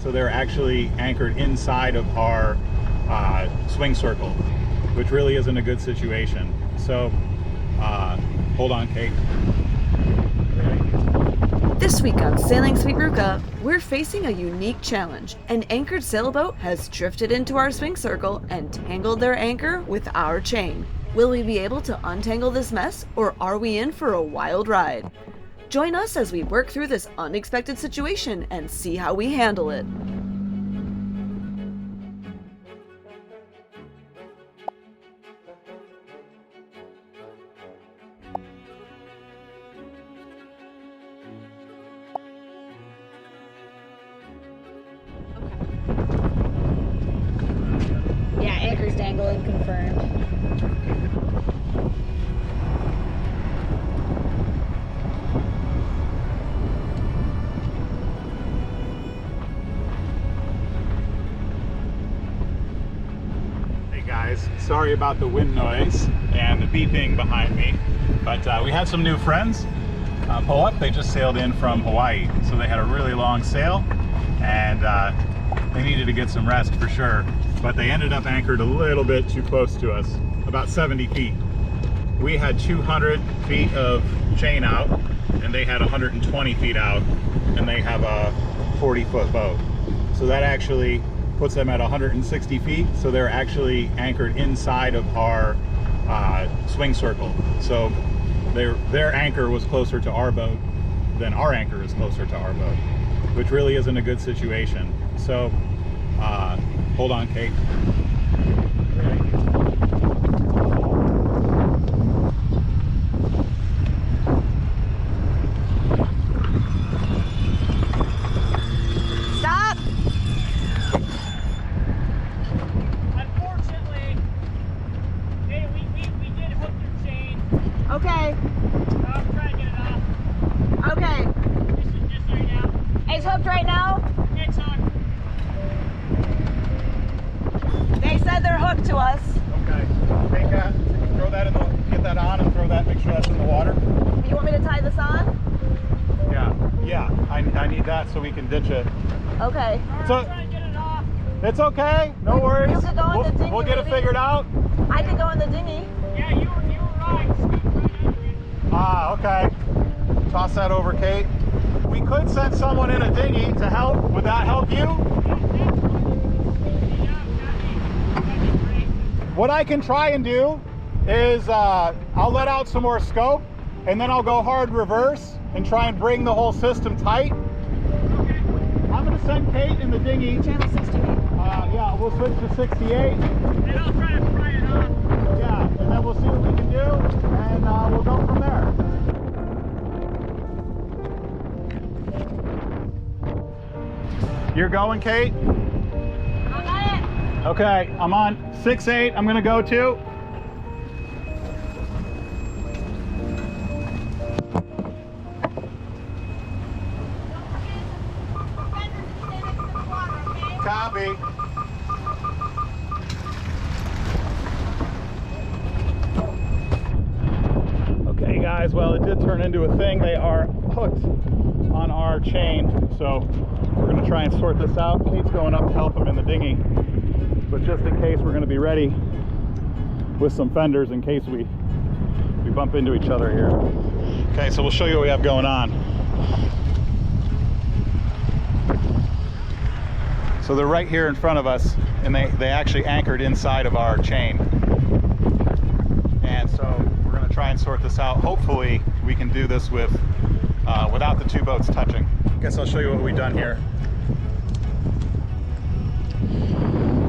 so they're actually anchored inside of our swing circle, which really isn't a good situation. So hold on, Kate. This week on Sailing Sweet Ruka, we're facing a unique challenge. An anchored sailboat has drifted into our swing circle and tangled their anchor with our chain. Will we be able to untangle this mess, or are we in for a wild ride? Join us as we work through this unexpected situation and see how we handle it. Yeah, anchor's dangling, confirmed. Hey guys, sorry about the wind noise and the beeping behind me, but we had some new friends pull up. They just sailed in from Hawaii, so they had a really long sail and they needed to get some rest for sure, but they ended up anchored a little bit too close to us, about 70 feet. We had 200 feet of chain out and they had 120 feet out, and they have a 40-foot boat. So that actually puts them at 160 feet, so they're actually anchored inside of our swing circle. So their anchor was closer to our boat than our anchor is closer to our boat, which really isn't a good situation. So hold on, Kate. Stop! Unfortunately, hey, we did hook your chain. Okay, I'm trying to get it off. okay. This is just right now. It's hooked right now? It's hooked. They said they're hooked to us. Okay, take that, throw that in the, get that on and throw that, make sure that's in the water. You want me to tie this on? Yeah, I need that so we can ditch it. Okay. I'm So- trying to get it off. It's okay, no worries. You could go in the dinghy, We'll get it maybe. figured out. I could go in the dinghy. Yeah, you were right. Scoot right under it. Ah, okay. Toss that over, Kate. We could send someone in a dinghy to help. Would that help you? That'd be great. What I can try and do is I'll let out some more scope, and then I'll go hard reverse and try and bring the whole system tight. Okay. I'm going to send Kate in the dinghy. Channel 68. Yeah, we'll switch to 68. And I'll try to pry it off. Yeah, and then we'll see what we can do, and we'll go from there. You're going, Kate? I'm on it. Okay, I'm on 6-8. I'm gonna go to. Copy. Okay, guys, well, it did turn into a thing. They are hooked on our chain, so we're gonna try and sort this out. Kate's going up to help them in the dinghy, but just in case, we're gonna be ready with some fenders in case we bump into each other here. Okay, so we'll show you what we have going on. So they're right here in front of us, and they actually anchored inside of our chain. And so we're gonna try and sort this out. Hopefully we can do this with without the two boats touching. I guess I'll show you what we've done here.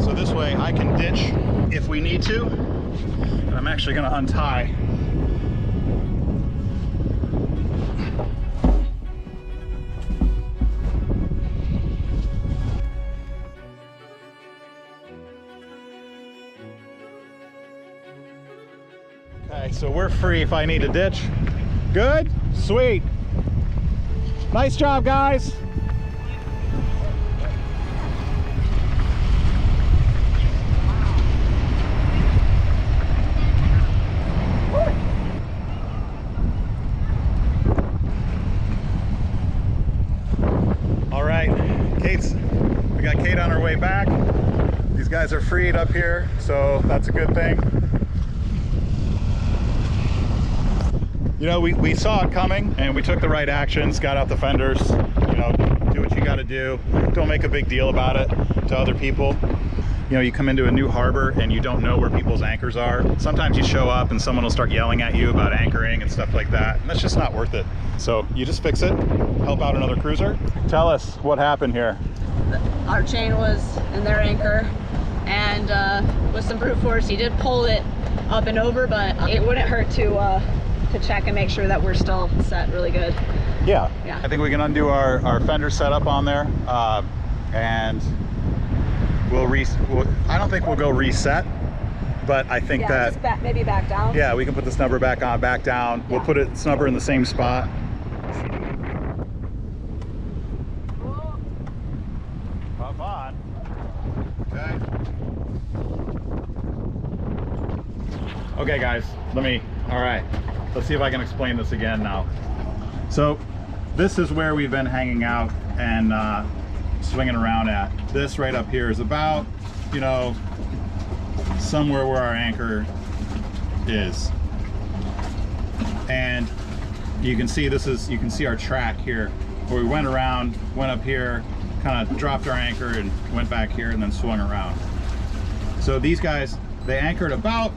So this way I can ditch if we need to. And I'm actually gonna untie. Okay, so we're free if I need to ditch. Good? Sweet. Nice job, guys. All right, Kate's got Kate on her way back. These guys are freed up here, so that's a good thing. You know, we saw it coming and we took the right actions, got out the fenders, you know, do what you got to do. Don't make a big deal about it to other people. You know, you come into a new harbor and you don't know where people's anchors are. Sometimes you show up and someone will start yelling at you about anchoring and stuff like that, and that's just not worth it. So you just fix it, help out another cruiser. Tell us what happened here. Our chain was in their anchor, and with some brute force, he did pull it up and over, but it wouldn't hurt to check and make sure that we're still set really good. Yeah. Yeah. I think we can undo our fender setup on there, and I don't think we'll go reset, but I think that just maybe back down. yeah, we can put this number back on, back down. Yeah. We'll put this number in the same spot. Up on. Okay. Okay, guys. All right. Let's see if I can explain this again now. So, this is where we've been hanging out and swinging around at. This right up here is about, you know, somewhere where our anchor is. And you can see you can see our track here where we went around, went up here, kind of dropped our anchor and went back here and then swung around. So these guys, they anchored about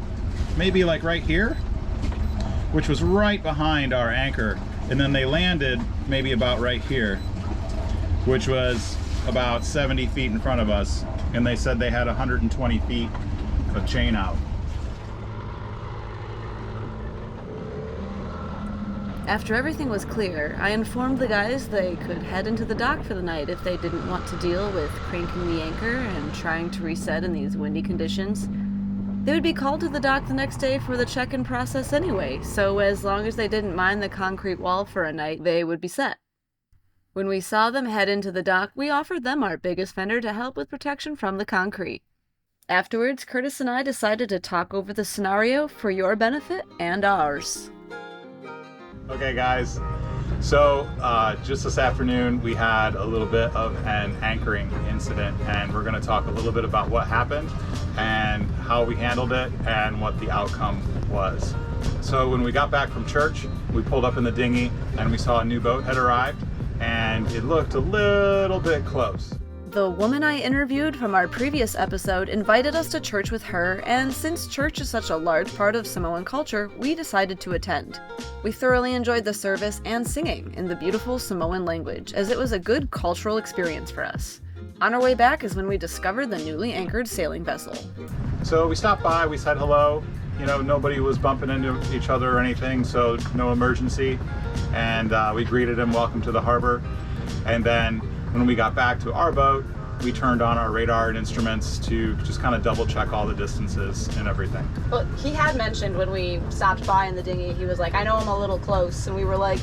maybe like right here, which was right behind our anchor. And then they landed maybe about right here, which was about 70 feet in front of us. And they said they had 120 feet of chain out. After everything was clear, I informed the guys they could head into the dock for the night if they didn't want to deal with cranking the anchor and trying to reset in these windy conditions. They would be called to the dock the next day for the check-in process anyway, so as long as they didn't mind the concrete wall for a night, they would be set. When we saw them head into the dock, we offered them our biggest fender to help with protection from the concrete. Afterwards, Curtis and I decided to talk over the scenario for your benefit and ours. Okay guys, so just this afternoon we had a little bit of an anchoring incident, and we're going to talk a little bit about what happened and how we handled it and what the outcome was. So when we got back from church, we pulled up in the dinghy and we saw a new boat had arrived, and it looked a little bit close. The woman I interviewed from our previous episode invited us to church with her, and since church is such a large part of Samoan culture, we decided to attend. We thoroughly enjoyed the service and singing in the beautiful Samoan language, as it was a good cultural experience for us. On our way back is when we discovered the newly anchored sailing vessel. So we stopped by, we said hello. You know, nobody was bumping into each other or anything, so no emergency. And we greeted him, welcome to the harbor. And then when we got back to our boat, we turned on our radar and instruments to just kind of double check all the distances and everything. Well, he had mentioned when we stopped by in the dinghy, he was like, I know I'm a little close, and we were like,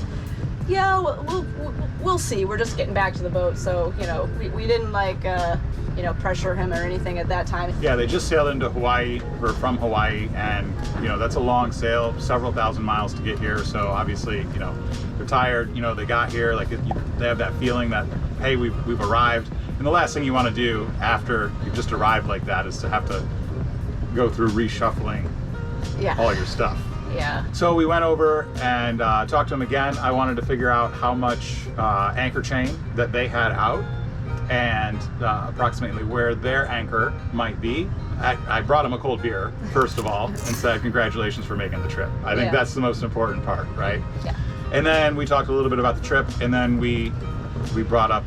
yeah, we'll see. We're just getting back to the boat, so, you know, we didn't like, you know, pressure him or anything at that time. Yeah, they just sailed into Hawaii, or from Hawaii, and, you know, that's a long sail, several thousand miles to get here, so obviously, you know, they're tired, you know, they got here, like, they have that feeling that, hey, we've arrived. And the last thing you want to do after you've just arrived like that is to have to go through reshuffling all your stuff. Yeah. So we went over and talked to them again. I wanted to figure out how much anchor chain that they had out and approximately where their anchor might be. I brought them a cold beer, first of all, and said congratulations for making the trip. I think that's the most important part, right? Yeah. And then we talked a little bit about the trip, and then we brought up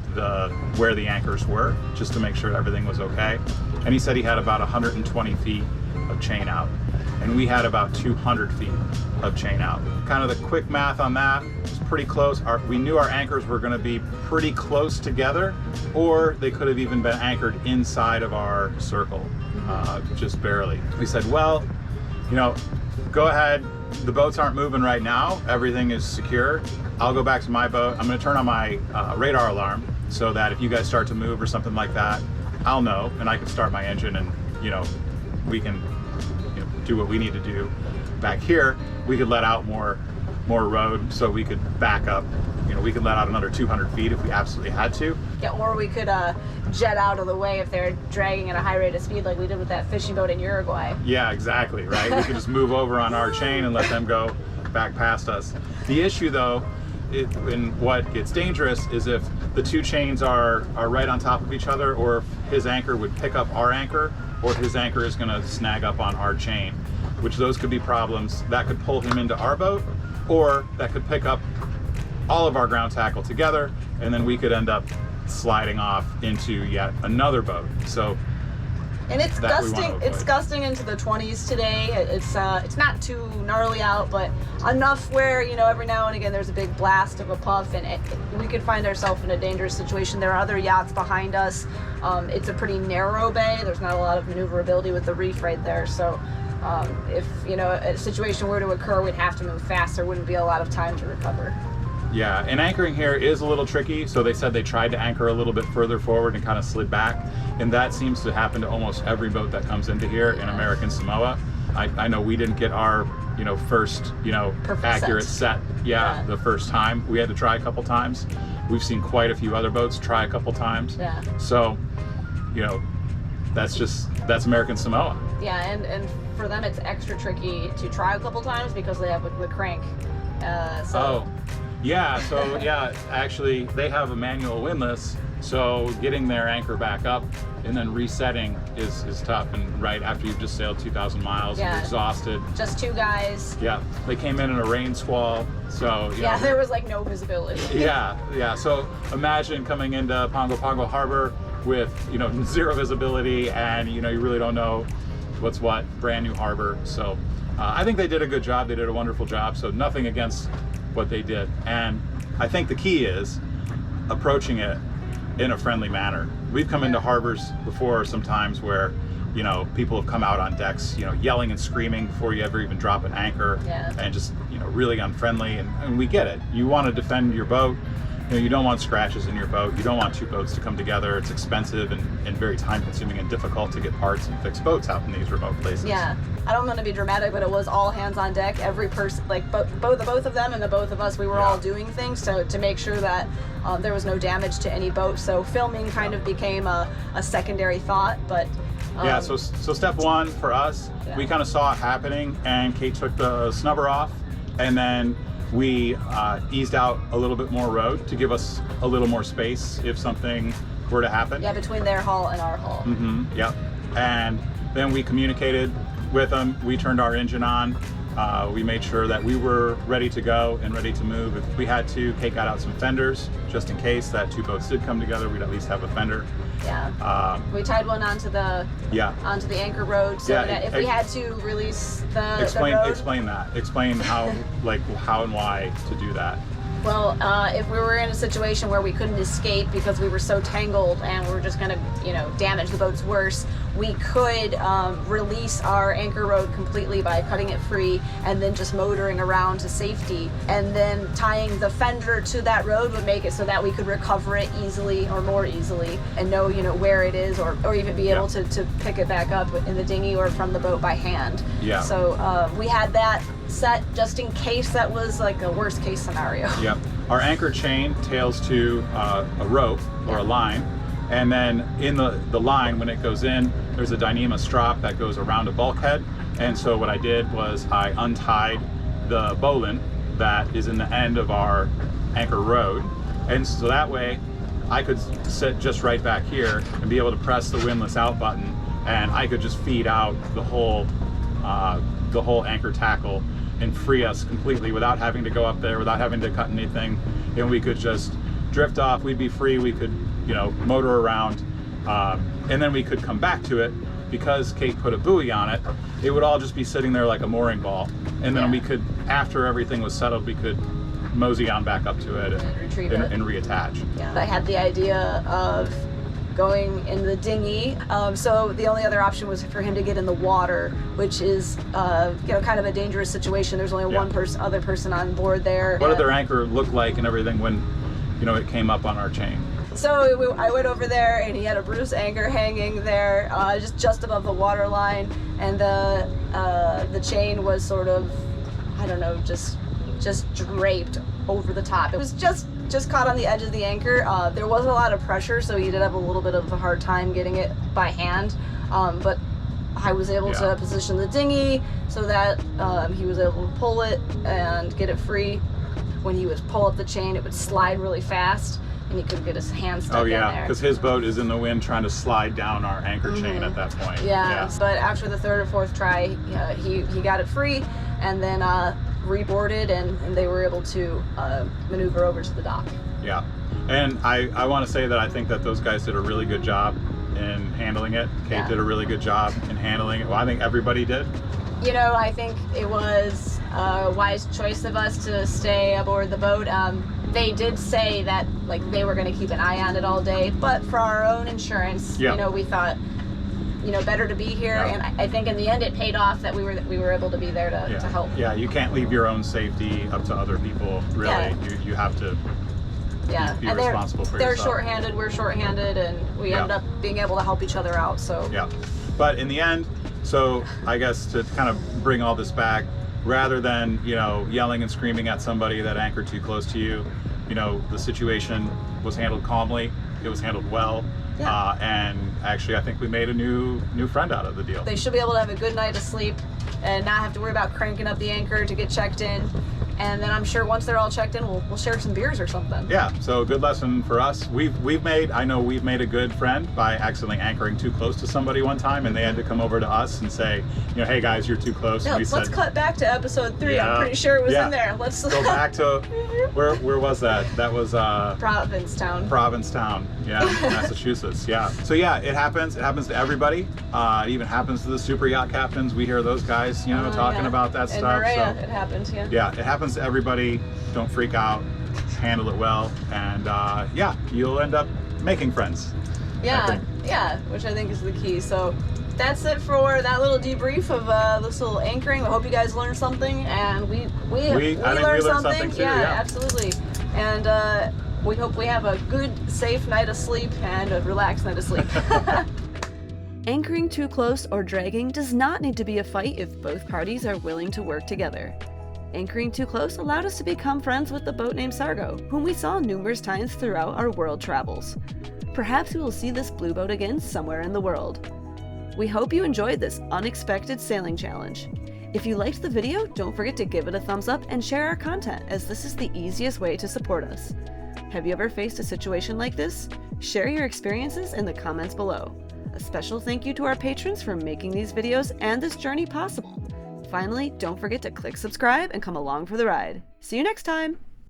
where the anchors were, just to make sure everything was okay. And he said he had about 120 feet of chain out, and we had about 200 feet of chain out. Kind of the quick math on that was pretty close. We knew our anchors were going to be pretty close together, or they could have even been anchored inside of our circle, just barely. We said, well, you know, go ahead. The boats aren't moving right now. Everything is secure. I'll go back to my boat. I'm going to turn on my radar alarm so that if you guys start to move or something like that, I'll know, and I can start my engine, and, you know, we can, you know, do what we need to do. Back here, we could let out more road so we could back up you know, we could let out another 200 feet if we absolutely had to. Yeah, or we could jet out of the way if they're dragging at a high rate of speed like we did with that fishing boat in Uruguay. Yeah, exactly, right? We could just move over on our chain and let them go back past us. The issue though, and what gets dangerous is if the two chains are right on top of each other, or if his anchor would pick up our anchor, or his anchor is gonna snag up on our chain, which those could be problems. That could pull him into our boat, or that could pick up all of our ground tackle together, and then we could end up sliding off into yet another boat. So, and it's that we wanna gusting. It's avoid. gusting into the 20s today. It's not too gnarly out, but enough where, you know, every now and again there's a big blast of a puff, and we could find ourselves in a dangerous situation. There are other yachts behind us. It's a pretty narrow bay. There's not a lot of maneuverability with the reef right there. So, if you know a situation were to occur, we'd have to move fast. There wouldn't be a lot of time to recover. Yeah, and anchoring here is a little tricky. So they said they tried to anchor a little bit further forward and kind of slid back. And that seems to happen to almost every boat that comes into here in American Samoa. I know we didn't get our, you know, first, you know, Perfect accurate set. set. Yeah, the first time. We had to try a couple times. We've seen quite a few other boats try a couple times. Yeah. So, you know, that's American Samoa. Yeah, and for them it's extra tricky to try a couple times because they have the crank. Oh, yeah. So yeah, actually they have a manual windlass. So getting their anchor back up and then resetting is tough. And right after you've just sailed 2,000 miles, Yeah. you're exhausted. Just two guys. Yeah, they came in a rain squall. So Yeah, there was like no visibility. yeah. So imagine coming into Pongo Pongo Harbor with, you know, zero visibility, and you know you really don't know what's what. Brand new harbor. So I think they did a good job. They did a wonderful job. So nothing against what they did. And I think the key is approaching it in a friendly manner. We've come into harbors before sometimes where, you know, people have come out on decks, you know, yelling and screaming before you ever even drop an anchor, Yeah. and just, you know, really unfriendly. And we get it. You want to defend your boat. You know, you don't want scratches in your boat. You don't want two boats to come together. It's expensive and very time consuming and difficult to get parts and fix boats out in these remote places. Yeah, I don't want to be dramatic, but it was all hands on deck. Every person, like both of them and the both of us, we were all doing things to make sure that there was no damage to any boat. So filming kind of became a secondary thought, but Yeah, so step one for us, we kind of saw it happening, and Kate took the snubber off, and then we eased out a little bit more road to give us a little more space if something were to happen. yeah, between their hull and our hull. Yep. And then we communicated with them. We turned our engine on. We made sure that we were ready to go and ready to move. If we had to, Kate got out some fenders just in case that two boats did come together. We'd at least have a fender. Yeah. We tied one onto the anchor road so that if we had to release the road. Explain that. Explain how and why to do that. Well, if we were in a situation where we couldn't escape because we were so tangled and we were just going to, you know, damage the boats worse, we could release our anchor road completely by cutting it free and then just motoring around to safety. And then tying the fender to that road would make it so that we could recover it easily or more easily and know, you know, where it is, or even be able to pick it back up in the dinghy or from the boat by hand. Yeah. So we had that set just in case that was like a worst case scenario. Yep. Our anchor chain tails to a rope or a line, and then in the line, when it goes in, there's a Dyneema strop that goes around a bulkhead. And so what I did was I untied the bowline that is in the end of our anchor road, and so that way I could sit just right back here and be able to press the windlass out button, and I could just feed out the whole anchor tackle and free us completely without having to go up there, without having to cut anything, and we could just drift off. We'd be free. We could, you know, motor around, and then we could come back to it because Kate put a buoy on it. It would all just be sitting there like a mooring ball, and then we could, after everything was settled, we could mosey on back up to it and reattach. Yeah. I had the idea of going in the dinghy, so the only other option was for him to get in the water, which is you know, kind of a dangerous situation. There's only one other person on board there. What did their anchor look like and everything when, you know, it came up on our chain? So I went over there, and he had a Bruce anchor hanging there, just above the water line, and the chain was sort of, I don't know, just draped over the top. It was just just caught on the edge of the anchor. There was a lot of pressure, so he did have a little bit of a hard time getting it by hand. But I was able to position the dinghy so that he was able to pull it and get it free. When he would pull up the chain, it would slide really fast, and he could get his hand stuck in there. Because his boat is in the wind trying to slide down our anchor chain at that point. Yeah, but after the third or fourth try, he got it free, and then reboarded, and they were able to maneuver over to the dock. Yeah, and I want to say that I think that those guys did a really good job in handling it. Kate did a really good job in handling it. Well, I think everybody did. You know, I think it was a wise choice of us to stay aboard the boat. They did say that like they were going to keep an eye on it all day, but for our own insurance, you know, we thought, you know, better to be here. And I think in the end it paid off that we were able to be there to help. Yeah, you can't leave your own safety up to other people, really. You have to be responsible for yourself. They're shorthanded, we're shorthanded, and we ended up being able to help each other out. So but in the end, so I guess to kind of bring all this back, rather than, you know, yelling and screaming at somebody that anchored too close to you, you know, the situation was handled calmly. It was handled well. And actually, I think we made a new friend out of the deal. They should be able to have a good night of sleep and not have to worry about cranking up the anchor to get checked in. And then I'm sure once they're all checked in, we'll share some beers or something. Yeah, so a good lesson for us. I know we've made a good friend by accidentally anchoring too close to somebody one time, and they had to come over to us and say, you know, hey guys, you're too close. Yeah, let's cut back to episode 3. I'm pretty sure it was in there. Let's go back to where was that? That was Provincetown, Massachusetts. So it happens to everybody. It even happens to the super yacht captains. We hear those guys, you know, talking about that stuff. Maria, it happens. It happens to everybody. Don't freak out, handle it well, and you'll end up making friends. Which I think is the key. So that's it for that little debrief of this little anchoring. I hope you guys learned something, and we learned something too. Absolutely. And we hope we have a good, safe night of sleep and a relaxed night of sleep. Anchoring too close or dragging does not need to be a fight if both parties are willing to work together. Anchoring too close allowed us to become friends with the boat named Sargo, whom we saw numerous times throughout our world travels. Perhaps we will see this blue boat again somewhere in the world. We hope you enjoyed this unexpected sailing challenge. If you liked the video, don't forget to give it a thumbs up and share our content, as this is the easiest way to support us. Have you ever faced a situation like this? Share your experiences in the comments below. A special thank you to our patrons for making these videos and this journey possible. Finally, don't forget to click subscribe and come along for the ride. See you next time!